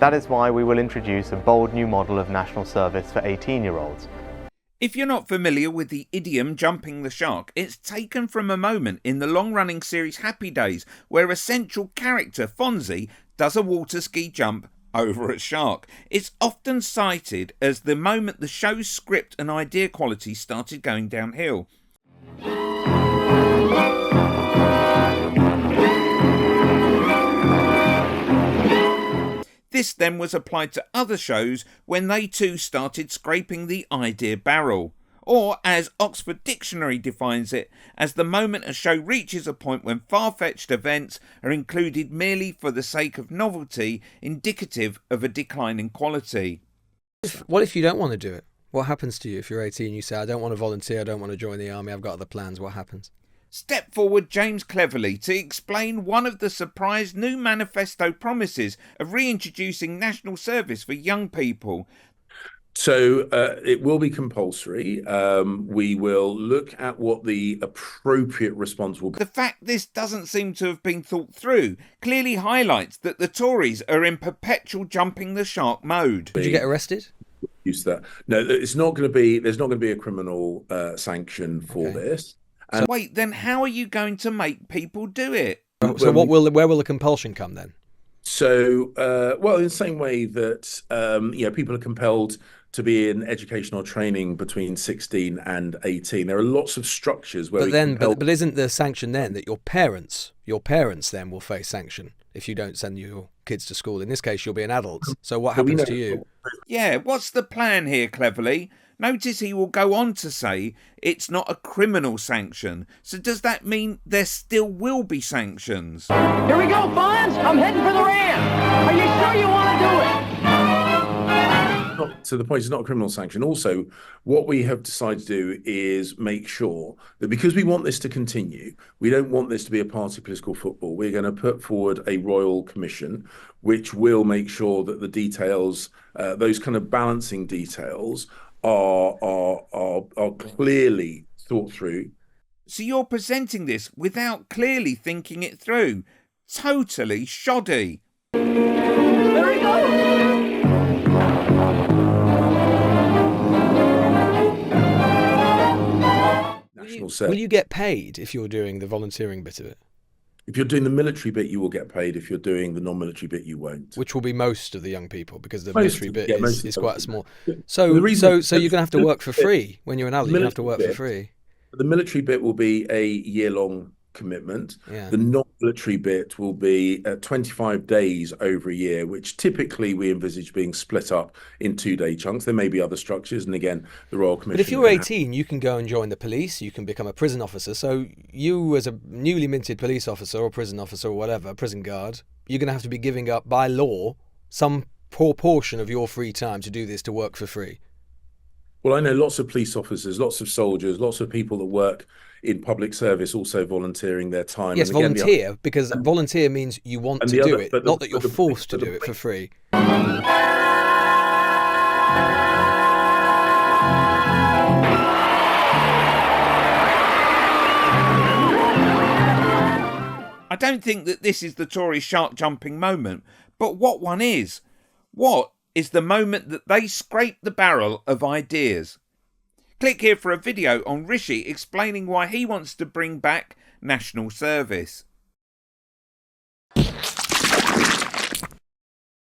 That is why we will introduce a bold new model of national service for 18-year-olds. If you're not familiar with the idiom jumping the shark, it's taken from a moment in the long-running series Happy Days where a central character, Fonzie, does a water ski jump over a shark. It's often cited as the moment the show's script and idea quality started going downhill. This then was applied to other shows when they too started scraping the idea barrel, or as Oxford Dictionary defines it, as the moment a show reaches a point when far-fetched events are included merely for the sake of novelty, indicative of a decline in quality. What if you don't want to do it? What happens to you if you're 18 and you say, I don't want to volunteer, I don't want to join the army, I've got other plans? What happens? Step forward James Cleverly to explain one of the surprise new manifesto promises of reintroducing national service for young people. So it will be compulsory. We will look at what the appropriate response will be. The fact this doesn't seem to have been thought through clearly highlights that the Tories are in perpetual jumping the shark mode. Did you get arrested? Use that. No, it's not going to be. There's not going to be a criminal sanction for this. So wait, then how are you going to make people do it? So where will the compulsion come then? So, well, in the same way that people are compelled to be in educational training between 16 and 18. There are lots of structures where. But isn't the sanction then that your parents then will face sanction if you don't send your kids to school? In this case, you'll be an adult. So what happens to you? Yeah, what's the plan here, Cleverly? Notice he will go on to say it's not a criminal sanction. So does that mean there still will be sanctions? Here we go, Fonz! I'm heading for the Ram! Are you sure you want to do it? To the point, it's not a criminal sanction. Also, what we have decided to do is make sure that because we want this to continue, we don't want this to be a party political football. We're going to put forward a royal commission, which will make sure that the details, those kind of balancing details, are clearly thought through. So you're presenting this without clearly thinking it through. Totally shoddy. There he goes! Will you get paid if you're doing the volunteering bit of it? If you're doing the military bit, you will get paid. If you're doing the non-military bit, you won't. Which will be most of the young people, because the military bit is quite small. So you're going to have to work for free when you're an adult. You're going to have to work for free. The military bit will be a year-long commitment. Yeah. The non-military bit will be 25 days over a year, which typically we envisage being split up in 2-day chunks. There may be other structures, and again, the Royal Commission. But if you're 18, you can go and join the police, you can become a prison officer. So you, as a newly minted police officer or prison officer or whatever, prison guard, you're going to have to be giving up by law some proportion of your free time to do this, to work for free. Well, I know lots of police officers, lots of soldiers, lots of people that work in public service also volunteering their time. Yes, and again, volunteer, because volunteer means you want to do it, not that you're forced to do it for free. I don't think that this is the Tory shark jumping moment, but what one is? What is the moment that they scrape the barrel of ideas? Click here for a video on Rishi explaining why he wants to bring back national service.